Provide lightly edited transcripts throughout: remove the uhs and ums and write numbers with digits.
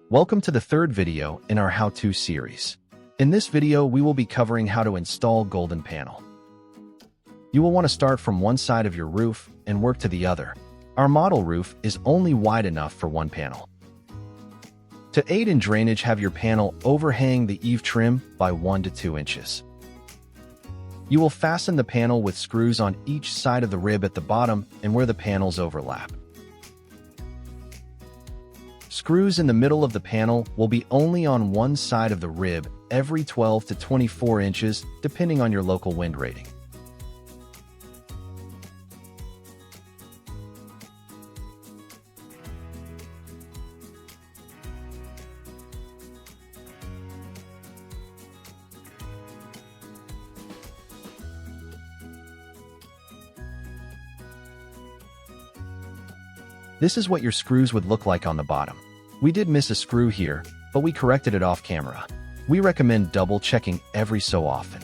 Welcome to the third video in our how-to series. In this video, we will be covering how to install Goldin Panel. You will want to start from one side of your roof and work to the other. Our model roof is only wide enough for one panel. To aid in drainage, have your panel overhang the eave trim by 1 to 2 inches. You will fasten the panel with screws on each side of the rib at the bottom and where the panels overlap. Screws in the middle of the panel will be only on one side of the rib every 12 to 24 inches, depending on your local wind rating. This is what your screws would look like on the bottom. We did miss a screw here, but we corrected it off camera. We recommend double-checking every so often.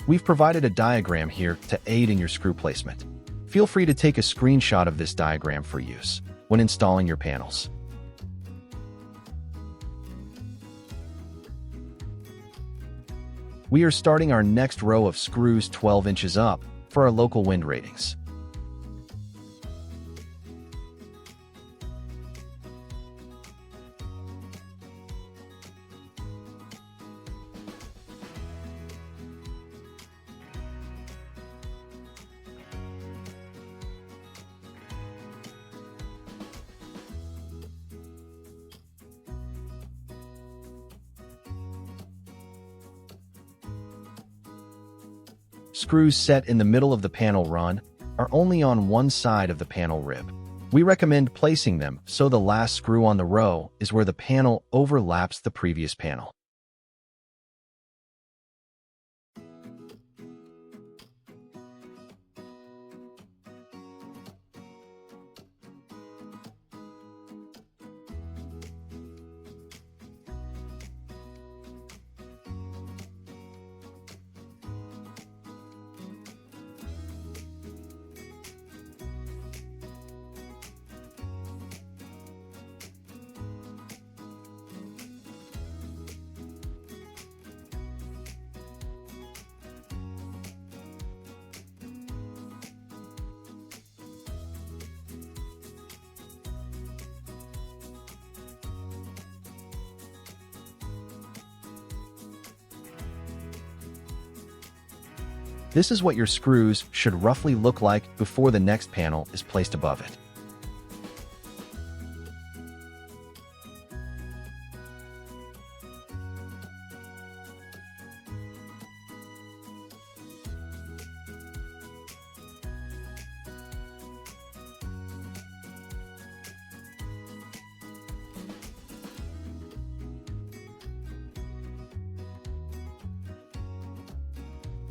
We've provided a diagram here to aid in your screw placement. Feel free to take a screenshot of this diagram for use when installing your panels. We are starting our next row of screws 12 inches up for our local wind ratings. Screws set in the middle of the panel run are only on one side of the panel rib. We recommend placing them so the last screw on the row is where the panel overlaps the previous panel. This is what your screws should roughly look like before the next panel is placed above it.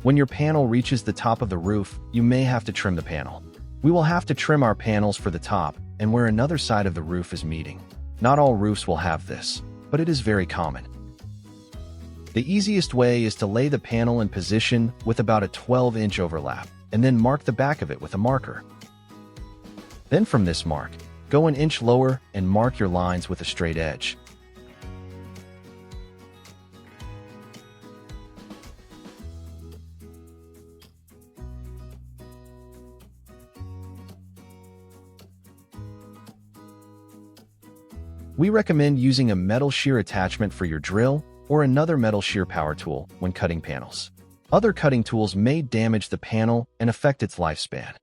When your panel reaches the top of the roof, you may have to trim the panel. We will have to trim our panels for the top and where another side of the roof is meeting. Not all roofs will have this, but it is very common. The easiest way is to lay the panel in position with about a 12-inch overlap, and then mark the back of it with a marker. Then from this mark, go an inch lower and mark your lines with a straight edge. We recommend using a metal shear attachment for your drill or another metal shear power tool when cutting panels. Other cutting tools may damage the panel and affect its lifespan.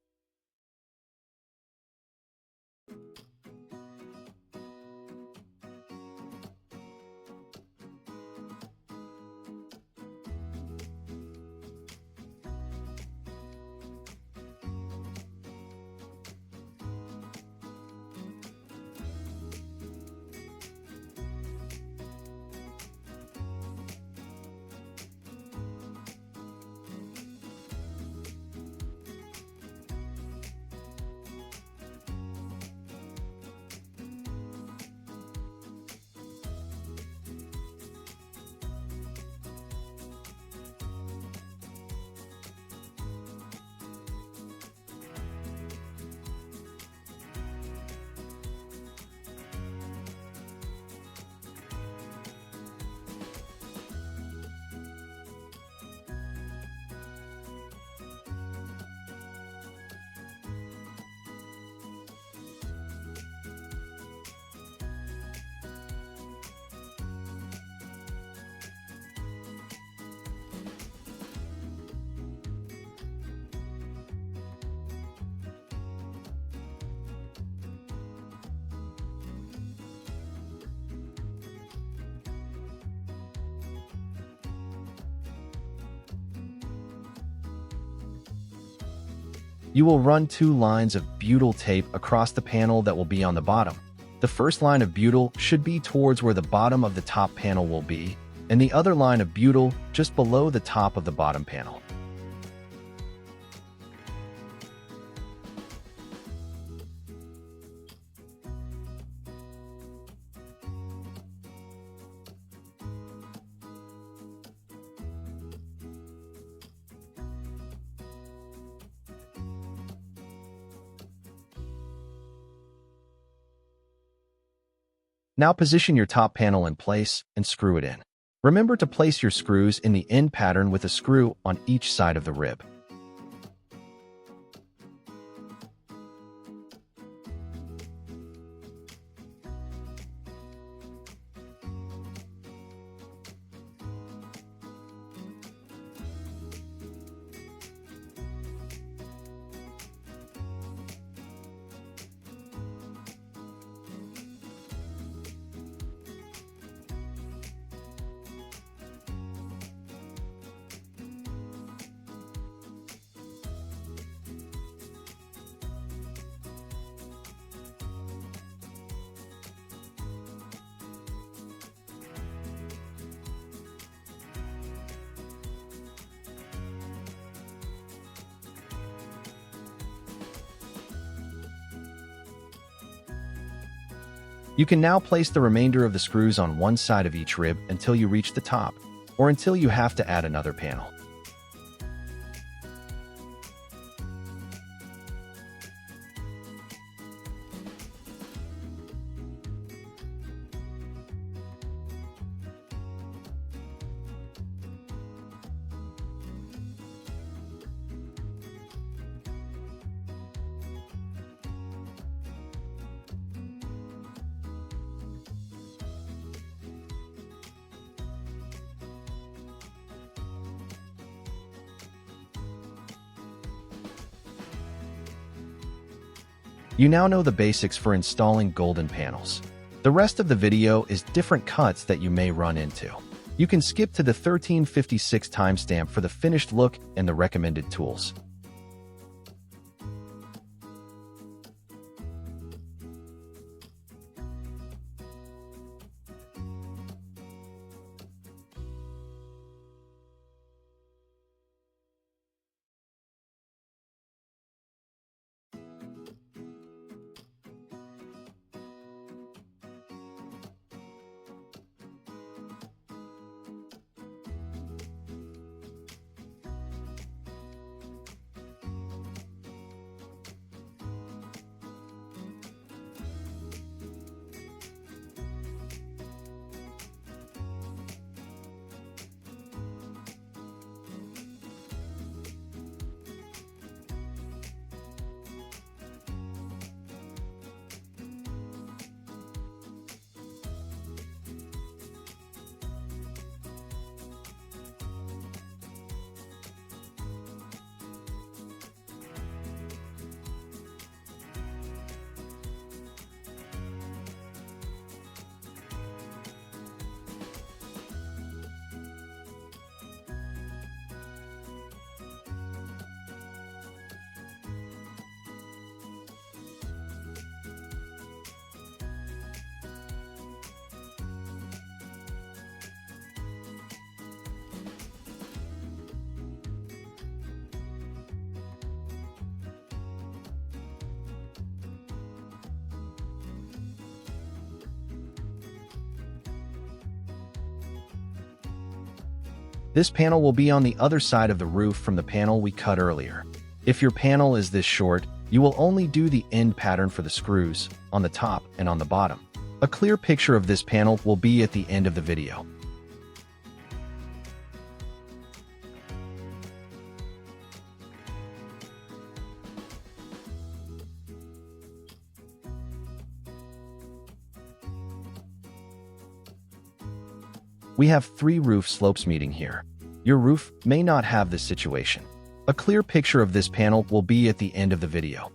You will run 2 lines of butyl tape across the panel that will be on the bottom. The first line of butyl should be towards where the bottom of the top panel will be, and the other line of butyl just below the top of the bottom panel. Now position your top panel in place and screw it in. Remember to place your screws in the end pattern with a screw on each side of the rib. You can now place the remainder of the screws on one side of each rib until you reach the top, or until you have to add another panel. You now know the basics for installing Goldin panels. The rest of the video is different cuts that you may run into. You can skip to the 1356 timestamp for the finished look and the recommended tools. This panel will be on the other side of the roof from the panel we cut earlier. If your panel is this short, you will only do the end pattern for the screws on the top and on the bottom. A clear picture of this panel will be at the end of the video. We have 3 roof slopes meeting here. Your roof may not have this situation. A clear picture of this panel will be at the end of the video.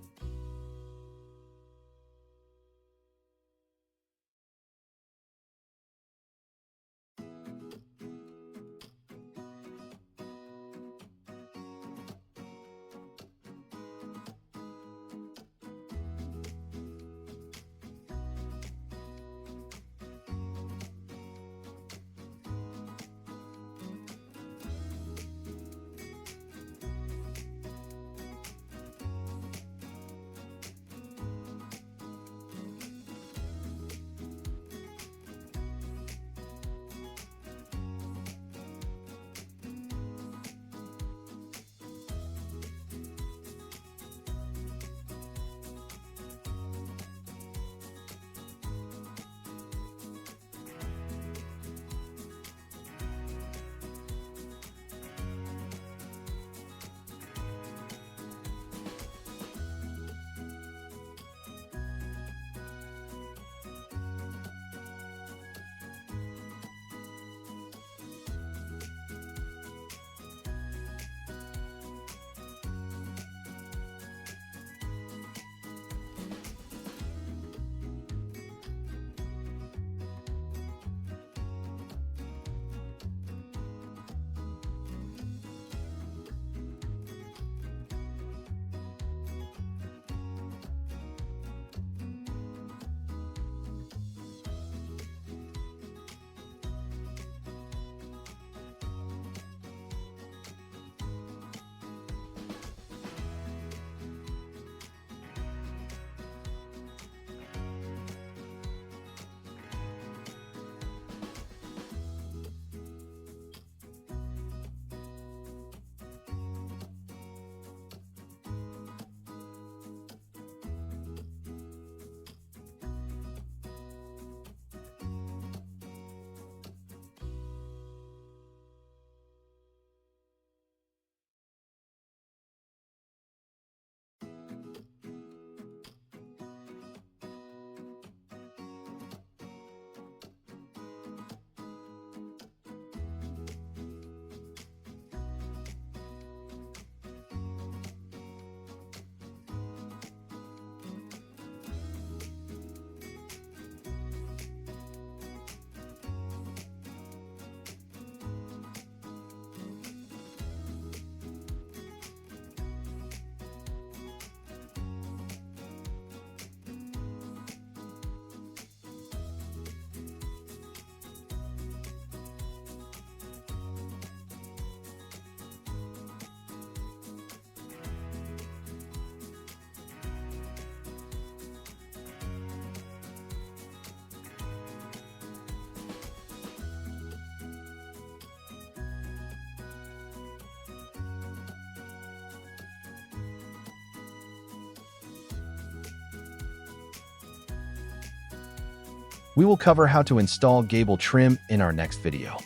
We will cover how to install gable trim in our next video.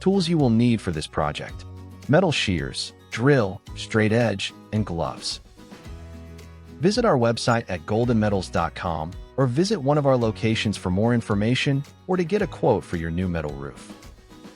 Tools you will need for this project: metal shears, drill, straight edge, and gloves. Visit our website at goldinmetals.com or visit one of our locations for more information or to get a quote for your new metal roof.